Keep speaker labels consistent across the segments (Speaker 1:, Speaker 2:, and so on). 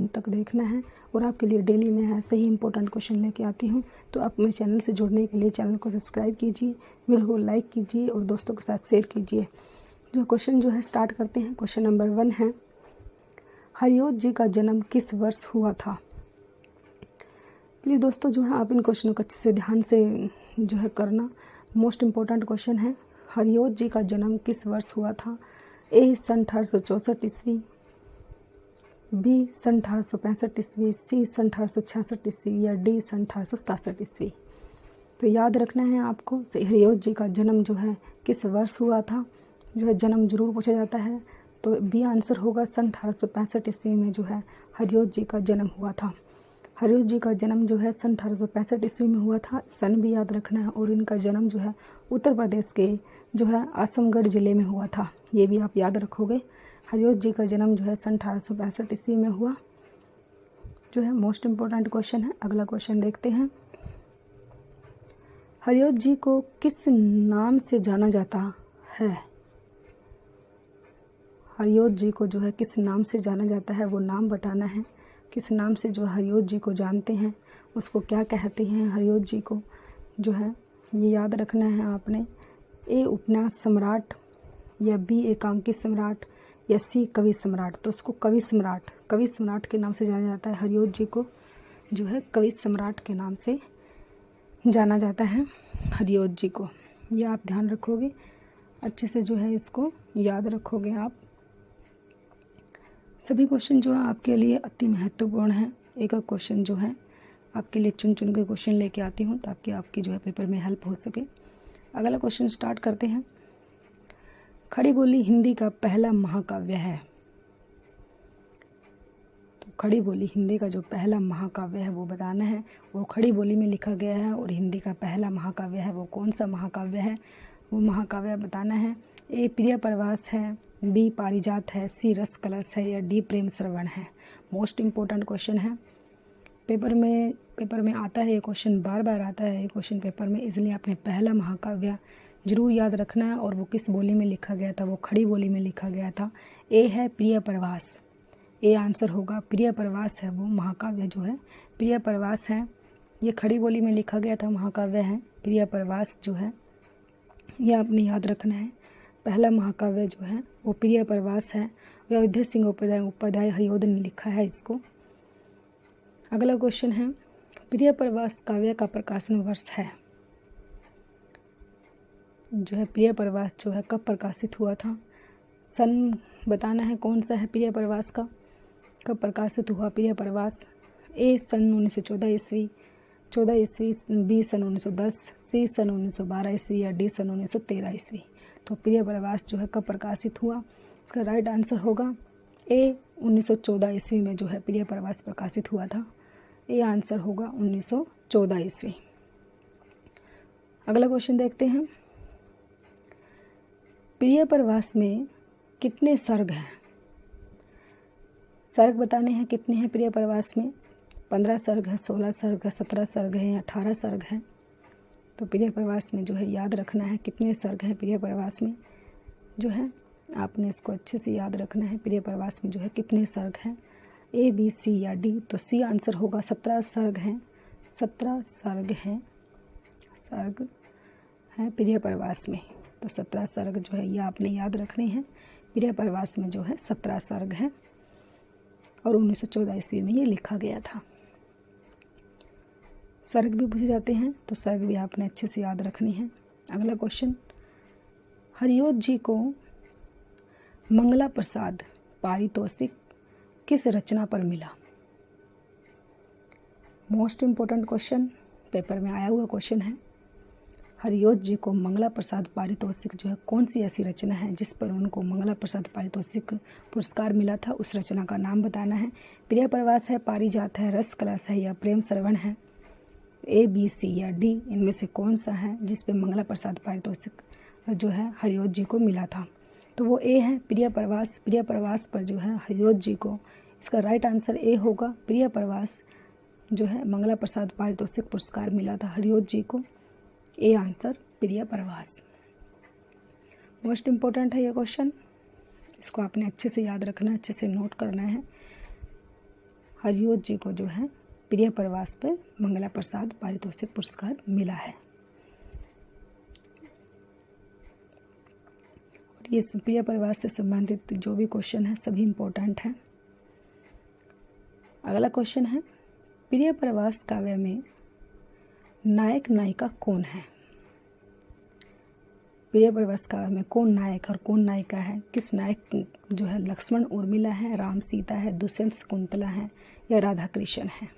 Speaker 1: तक देखना है और आपके लिए डेली मैं ऐसे ही इंपॉर्टेंट क्वेश्चन लेके आती हूँ। तो आप मेरे चैनल से जुड़ने के लिए चैनल को सब्सक्राइब कीजिए, वीडियो को लाइक कीजिए और दोस्तों के साथ शेयर कीजिए। जो क्वेश्चन जो है स्टार्ट करते हैं। क्वेश्चन नंबर 1 है, हरियोत जी का जन्म किस वर्ष हुआ था? प्लीज़ दोस्तों जो है आप इन क्वेश्चनों को अच्छे से ध्यान से जो है करना। मोस्ट इम्पोर्टेंट क्वेश्चन है, हरियोत जी का जन्म किस वर्ष हुआ था? ए सन 1864 ईस्वी, बी सन 1865 ईस्वी, सी सन 1866 ईस्वी या डी सन 1867 ईस्वी। तो याद रखना है आपको हरियोत जी का जन्म जो है किस वर्ष हुआ था। जो है जन्म जरूर पूछा जाता है, तो बी आंसर होगा सन 1865 ईस्वी में जो है हरियोत जी का जन्म हुआ था। हरियोत जी का जन्म जो है सन 1865 ईस्वी में हुआ था, सन भी याद रखना है। और इनका जन्म जो है उत्तर प्रदेश के जो है आजमगढ़ ज़िले में हुआ था, ये भी आप याद रखोगे। हरियोत जी का जन्म जो है सन 1865 ईस्वी में हुआ, जो है मोस्ट इम्पोर्टेंट क्वेश्चन है। अगला क्वेश्चन देखते हैं, हरियोत जी को किस नाम से जाना जाता है? हरियोत जी को जो है किस नाम से जाना जाता है, वो नाम बताना है। किस नाम से जो हरियोत जी को जानते हैं, उसको क्या कहते हैं हरियोत जी को, जो है ये याद रखना है आपने। ए उपन्यास सम्राट या बी एकांकी सम्राट या सी कवि सम्राट। तो उसको कवि सम्राट के नाम से जाना जाता है। हरियोत जी को जो है कवि सम्राट के नाम से जाना जाता है हरियोत जी को। ये आप ध्यान रखोगे अच्छे से, जो है इसको याद रखोगे आप। सभी क्वेश्चन जो है आपके लिए अति महत्वपूर्ण है। एक एक क्वेश्चन जो है आपके लिए चुन चुन के क्वेश्चन लेके आती हूँ ताकि आपकी जो है पेपर में हेल्प हो सके। अगला क्वेश्चन स्टार्ट करते हैं। खड़ी बोली हिंदी का पहला महाकाव्य है। तो खड़ी बोली हिंदी का जो पहला महाकाव्य है वो बताना है। वो खड़ी बोली में लिखा गया है और हिंदी का पहला महाकाव्य है, वो कौन सा महाकाव्य है, वो महाकाव्य बताना है। ए प्रिय प्रवास है, बी पारिजात है, सी रस कलश है या डी प्रेम श्रवण है। मोस्ट इम्पोर्टेंट क्वेश्चन है। पेपर में आता है ये क्वेश्चन, बार बार आता है ये क्वेश्चन पेपर में, इसलिए आपने पहला महाकाव्य जरूर याद रखना है। और वो किस बोली में लिखा गया था, वो खड़ी बोली में लिखा गया था। ए है प्रिय प्रवास, ए आंसर होगा। प्रिय प्रवास है वो महाकाव्य जो है, प्रिय प्रवास है। ये खड़ी बोली में लिखा गया था महाकाव्य है प्रिय प्रवास जो है, ये आपने याद रखना है। पहला महाकाव्य जो है वो प्रिय प्रवास है। अयोध्या सिंह उपाध्याय हरियोद ने लिखा है इसको। अगला क्वेश्चन है, प्रिय प्रवास काव्य का प्रकाशन वर्ष है। जो है प्रिय प्रवास जो है कब प्रकाशित हुआ था, सन बताना है कौन सा है प्रिय प्रवास का, कब प्रकाशित हुआ प्रिय प्रवास। ए सन 1914 ईस्वी, 14 ईस्वी, बी सन 1910, सी सन 1912 ईस्वी या डी सन 1913 ईस्वी। तो प्रिय प्रवास जो है कब प्रकाशित हुआ, इसका राइट आंसर होगा ए 1914 ईस्वी में जो है प्रिय प्रवास प्रकाशित हुआ था। ए आंसर होगा 1914 ईस्वी। अगला क्वेश्चन देखते हैं, प्रिय प्रवास में कितने सर्ग हैं? सर्ग बताने हैं कितने हैं प्रिय प्रवास में। 15 सर्ग है, 16 सर्ग है, 17 सर्ग है या 18 सर्ग है। तो प्रिय प्रवास में जो है याद रखना है कितने सर्ग हैं प्रिय प्रवास में, जो है आपने इसको अच्छे से याद रखना है। प्रिय प्रवास में जो है कितने सर्ग हैं, ए बी सी या डी। तो सी आंसर होगा 17 सर्ग हैं, 17 सर्ग हैं, सर्ग हैं प्रिय प्रवास में। तो 17 सर्ग जो है ये आपने याद रखने हैं। प्रिय प्रवास में जो है 17 सर्ग हैं और 1914 ईस्वी में ये लिखा गया था। सर्ग भी पूछे जाते हैं, तो सर्ग भी आपने अच्छे से याद रखनी है। अगला क्वेश्चन, हरियोत जी को मंगला प्रसाद पारितोषिक किस रचना पर मिला? मोस्ट इम्पोर्टेंट क्वेश्चन, पेपर में आया हुआ क्वेश्चन है। हरियोत जी को मंगला प्रसाद पारितोषिक जो है कौन सी ऐसी रचना है जिस पर उनको मंगला प्रसाद पारितोषिक पुरस्कार मिला था, उस रचना का नाम बताना है। प्रिय प्रवास है, पारिजात है, रस कलश है या प्रेम श्रवण है। ए बी सी या डी इनमें से कौन सा है जिस पे मंगला प्रसाद पारितोषिक जो है हरियोत जी को मिला था? तो वो ए है प्रिय प्रवास। प्रिय प्रवास पर जो है हरियोत जी को, इसका राइट आंसर ए होगा। प्रिय प्रवास जो है मंगला प्रसाद पारितोषिक पुरस्कार मिला था हरियोत जी को। ए आंसर प्रिय प्रवास। मोस्ट इम्पोर्टेंट है ये क्वेश्चन, इसको आपने अच्छे से याद रखना है, अच्छे से नोट करना है। हरियोत जी को जो है प्रिय प्रवास पर मंगला प्रसाद पारितोषिक पुरस्कार मिला है। और ये प्रिय प्रवास से संबंधित जो भी क्वेश्चन है सभी इम्पोर्टेंट हैं। अगला क्वेश्चन है, प्रिय प्रवास काव्य में नायक नायिका कौन है? प्रिय प्रवास काव्य में कौन नायक और कौन नायिका है? किस नायक जो है लक्ष्मण उर्मिला है, राम सीता है, दुष्यंत शकुंतला है या राधा कृष्ण है?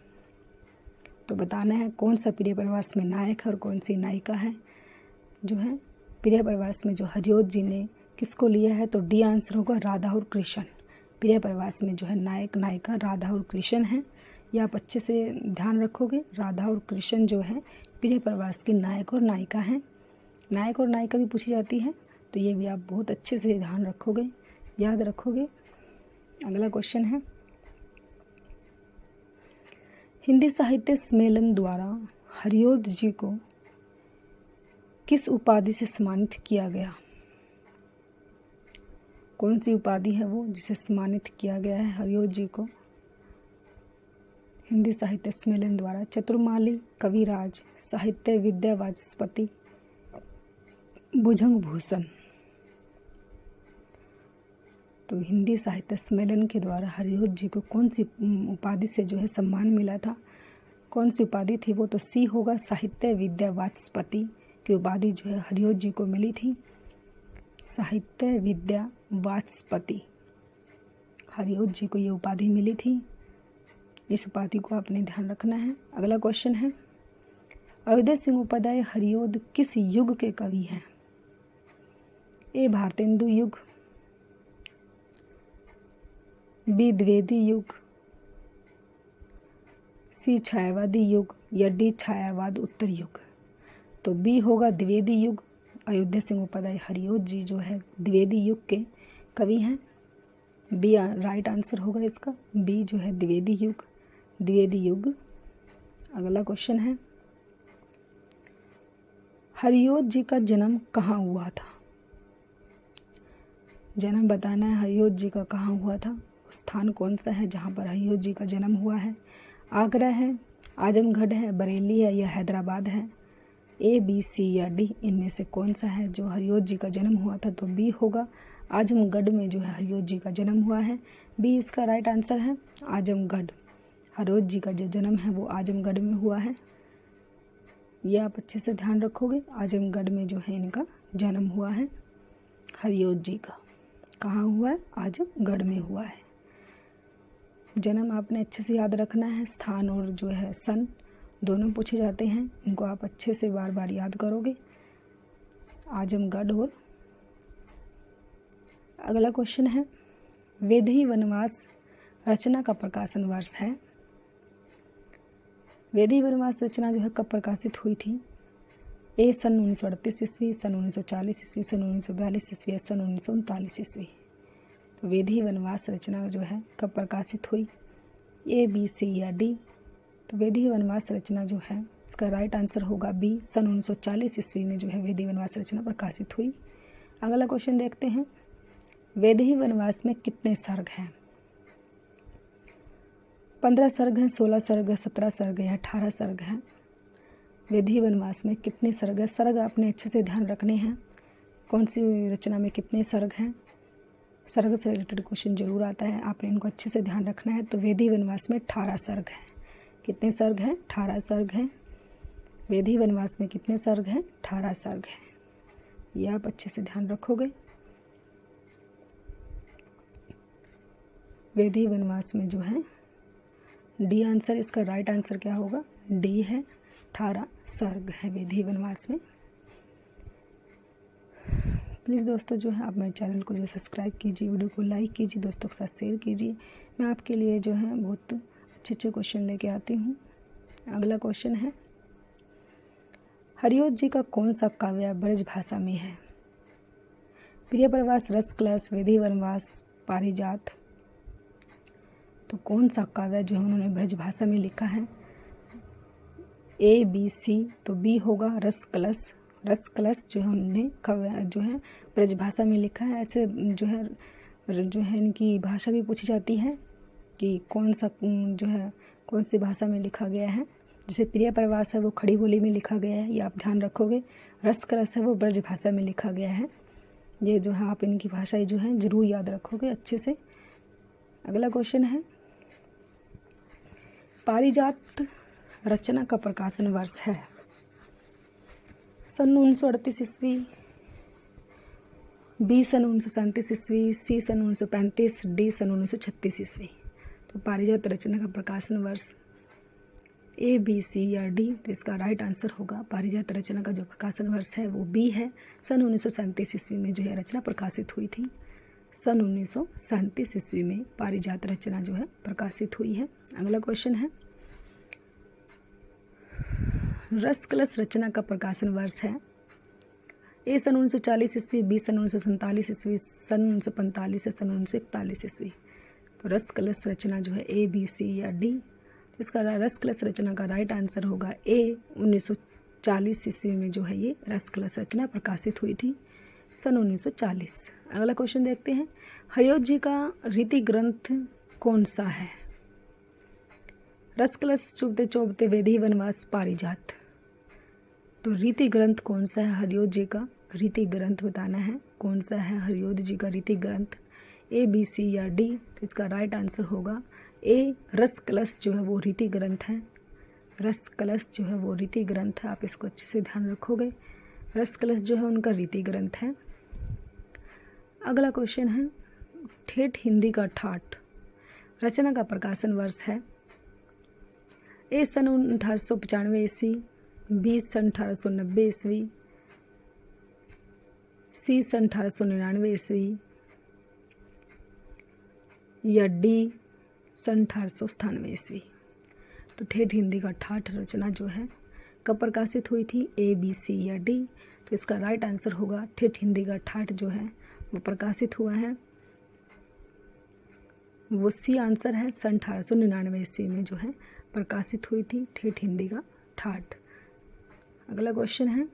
Speaker 1: तो बताना है कौन सा प्रिय प्रवास में नायक है और कौन सी नायिका है। जो है प्रिय प्रवास में जो हरियोत जी ने किसको लिया है, तो डी आंसर होगा राधा और कृष्ण। प्रिय प्रवास में जो है नायक नायिका राधा और कृष्ण है। यह आप अच्छे से ध्यान रखोगे। राधा और कृष्ण जो है प्रिय प्रवास के नायक और नायिका हैं। नायक और नायिका भी पूछी जाती है, तो ये भी आप बहुत अच्छे से ध्यान रखोगे, याद रखोगे। अगला क्वेश्चन है, हिंदी साहित्य सम्मेलन द्वारा हरियोत जी को किस उपाधि से सम्मानित किया गया? कौन सी उपाधि है वो जिसे सम्मानित किया गया है हरियोत जी को हिंदी साहित्य सम्मेलन द्वारा? चतुर्माली, कविराज, साहित्य विद्या वाचस्पति, भुजंग भूषण। तो हिंदी साहित्य सम्मेलन के द्वारा हरियोत जी को कौन सी उपाधि से जो है सम्मान मिला था? कौन सी उपाधि थी वो? तो सी होगा, साहित्य विद्या वाचस्पति की उपाधि जो है हरियोत जी को मिली थी। साहित्य विद्या वाचस्पति हरियोत जी को ये उपाधि मिली थी। इस उपाधि को आपने ध्यान रखना है। अगला क्वेश्चन है, अयोध्या सिंह उपाध्याय हरियोत किस युग के कवि हैं? ए भारतेंदु युग, बी द्विवेदी युग, सी छायावादी युग या डी छायावाद उत्तर युग? तो बी होगा द्विवेदी युग। अयोध्या सिंह उपाध्याय हरियोत जी जो है द्विवेदी युग के कवि हैं। बी राइट आंसर होगा इसका, बी जो है द्विवेदी युग, द्विवेदी युग। अगला क्वेश्चन है, हरियोत जी का जन्म कहाँ हुआ था? जन्म बताना है हरियोत जी का कहाँ हुआ था। स्थान कौन सा है जहाँ पर हरियोत जी का जन्म हुआ है? आगरा है, आजमगढ़ है, बरेली है या हैदराबाद है? ए बी सी या डी इनमें से कौन सा है जो हरियोत जी का जन्म हुआ था? तो बी होगा, आजमगढ़ में जो है हरियोत जी का जन्म हुआ है। बी इसका राइट आंसर है, आजमगढ़। हरियोत जी का जो जन्म है वो आजमगढ़ में हुआ है। ये आप अच्छे से ध्यान रखोगे। आजमगढ़ में जो है इनका जन्म हुआ है हरियोत जी का। कहाँ हुआ है? आजमगढ़ में हुआ है। जन्म आपने अच्छे से याद रखना है। स्थान और जो है सन दोनों पूछे जाते हैं, इनको आप अच्छे से बार बार याद करोगे। आजमगढ़। और अगला क्वेश्चन है, वैदेही वनवास रचना का प्रकाशन वर्ष है? वैदेही वनवास रचना जो है कब प्रकाशित हुई थी? ए सन 1938 ईस्वी, सन 1940 ईस्वी, सन 1942 ईस्वी, सन 1939 ईस्वी? तो वैदेही वनवास रचना जो है कब प्रकाशित हुई? ए बी सी या डी? तो वैदेही वनवास रचना जो है इसका राइट आंसर होगा बी, सन 1940 ईस्वी में जो है वैदेही वनवास रचना प्रकाशित हुई। अगला क्वेश्चन देखते हैं, वैदेही वनवास में कितने सर्ग हैं? 15 सर्ग हैं, 16 सर्ग है, 17 सर्ग है, 18 सर्ग हैं? वैदेही वनवास में कितने सर्ग है? सर्ग आपने अच्छे से ध्यान रखने हैं। कौन सी रचना में कितने सर्ग हैं? सर्ग से रिलेटेड क्वेश्चन जरूर आता है, आपने इनको अच्छे से ध्यान रखना है। तो वैदेही वनवास में 18 सर्ग हैं। कितने सर्ग हैं? 18 सर्ग हैं। वैदेही वनवास में कितने सर्ग हैं? 18 सर्ग हैं। ये आप अच्छे से ध्यान रखोगे। वैदेही वनवास में जो है डी आंसर, इसका राइट आंसर क्या होगा? डी है, 18 सर्ग है वैदेही वनवास में। प्लीज़ दोस्तों जो है आप मेरे चैनल को जो सब्सक्राइब कीजिए, वीडियो को लाइक कीजिए, दोस्तों के साथ शेयर कीजिए। मैं आपके लिए जो है बहुत अच्छे अच्छे क्वेश्चन लेके आती हूँ। अगला क्वेश्चन है, हरियोत जी का कौन सा काव्य ब्रज भाषा में है? प्रिय प्रवास, रस कलश, वैदेही वनवास, पारिजात? तो कौन सा काव्य जो है उन्होंने ब्रज भाषा में लिखा है? A B C? तो बी होगा, रस कलश। रस कलश जो है उन्होंने काव्य जो है ब्रज भाषा में लिखा है। ऐसे जो है इनकी भाषा भी पूछी जाती है। कि कौन सी भाषा में लिखा गया है। जैसे प्रिय प्रवास है वो खड़ी बोली में लिखा गया है, ये आप ध्यान रखोगे। रस कलश है वो ब्रज भाषा में लिखा गया है। ये जो है आप इनकी भाषाएं जो हैं जरूर याद रखोगे अच्छे से। अगला क्वेश्चन है, पारिजात रचना का प्रकाशन वर्ष है। सन 1938 ईस्वी, बी सन 1937 ईस्वी, सी सन 1935, डी सन 1936 ईस्वी। तो पारिजात रचना का प्रकाशन वर्ष ए, बी, सी या डी। तो इसका राइट आंसर होगा पारिजात रचना का जो प्रकाशन वर्ष है वो बी है। सन 1937 ईस्वी में जो है रचना प्रकाशित हुई थी। सन 1937 ईस्वी में पारिजात रचना जो है प्रकाशित हुई है। अगला क्वेश्चन है, रस कलश रचना का प्रकाशन वर्ष है। ए सन 1940 ईस्वी, बी सन 1947 ईस्वी, सन 1945 या सन 1941 ईस्वी। तो रस कलश रचना जो है ए, बी, सी या डी। इसका रस कलश रचना का राइट आंसर होगा ए। 1940 ईस्वी में जो है ये रस कलश रचना प्रकाशित हुई थी, सन 1940। अगला क्वेश्चन देखते हैं, हरिऔध जी का रीति ग्रंथ कौन सा है। रस कलश, चुभते चौबते, वेदी, वनवास, पारिजात। तो रीति ग्रंथ कौन सा है हरिऔध जी का, रीति ग्रंथ बताना है कौन सा है हरिऔध जी का रीति ग्रंथ, ए, बी, सी या डी। तो इसका राइट आंसर होगा ए। रस कलश जो है वो रीति ग्रंथ है। रस कलश जो है वो रीति ग्रंथ है, आप इसको अच्छे से ध्यान रखोगे। रस कलश जो है उनका रीति ग्रंथ है। अगला क्वेश्चन है, ठेठ हिंदी का ठाठ रचना का प्रकाशन वर्ष है। ए सन 1895 ईस्वी, बी सन 1890 ईस्वी, सी सन 1899 ईस्वी या डी सन 1897 ईस्वी। तो ठेठ हिंदी का ठाठ रचना जो है कब प्रकाशित हुई थी, ए, बी, सी या डी। तो इसका राइट आंसर होगा ठेठ हिंदी का ठाठ जो है वो प्रकाशित हुआ है, वो सी आंसर है। सन 1899 ईस्वी में जो है प्रकाशित हुई थी ठेठ हिंदी का ठाठ। अगला क्वेश्चन है,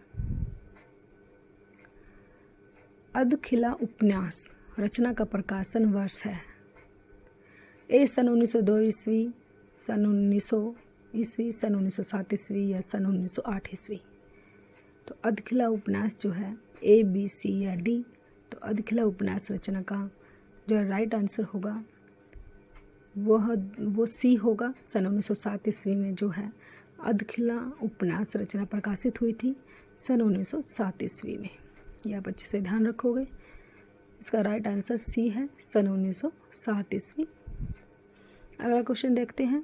Speaker 1: अधखिला उपन्यास रचना का प्रकाशन वर्ष है। ए सन 1902 ईस्वी, सन 1900 ईस्वी, सन 1907 ईस्वी या सन 1908 ईस्वी। तो अधखिला उपन्यास जो है ए, बी, सी या डी। तो अधखिला उपन्यास रचना का जो राइट आंसर होगा वो सी होगा। सन 1907 ईस्वी में जो है अधखिला उपन्यास रचना प्रकाशित हुई थी, सन 1907 ईस्वी में। ये आप अच्छे से ध्यान रखोगे। इसका राइट आंसर सी है, सन 1907 ईस्वी। अगला क्वेश्चन देखते हैं,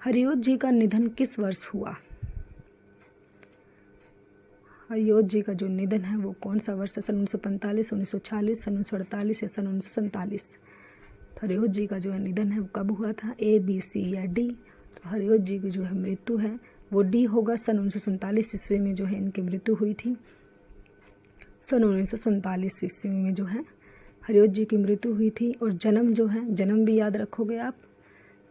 Speaker 1: हरिऔध जी का निधन किस वर्ष हुआ। हरिऔध जी का जो निधन है वो कौन सा वर्ष है, सन 1945, 1940, सन 1948 या सन 1947। तो हरिऔध जी का जो है निधन है वो कब हुआ था, ए, बी, सी या डी। तो हरिऔध जी की जो है मृत्यु है वो डी होगा। सन 1947 ईस्वी में जो है इनकी मृत्यु हुई थी। सन 1947 ईस्वी में जो है हरिऔध जी की मृत्यु हुई थी। और जन्म जो है, जन्म भी याद रखोगे आप,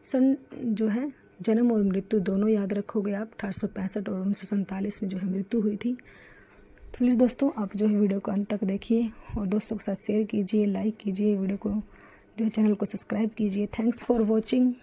Speaker 1: सन जो है जन्म और मृत्यु दोनों याद रखोगे आप। 1865 और 1947 में जो है मृत्यु हुई थी। तो प्लीज़ दोस्तों आप जो है वीडियो को अंत तक देखिए और दोस्तों के साथ शेयर कीजिए, लाइक कीजिए, वीडियो को जो है चैनल को सब्सक्राइब कीजिए। Thanks for watching.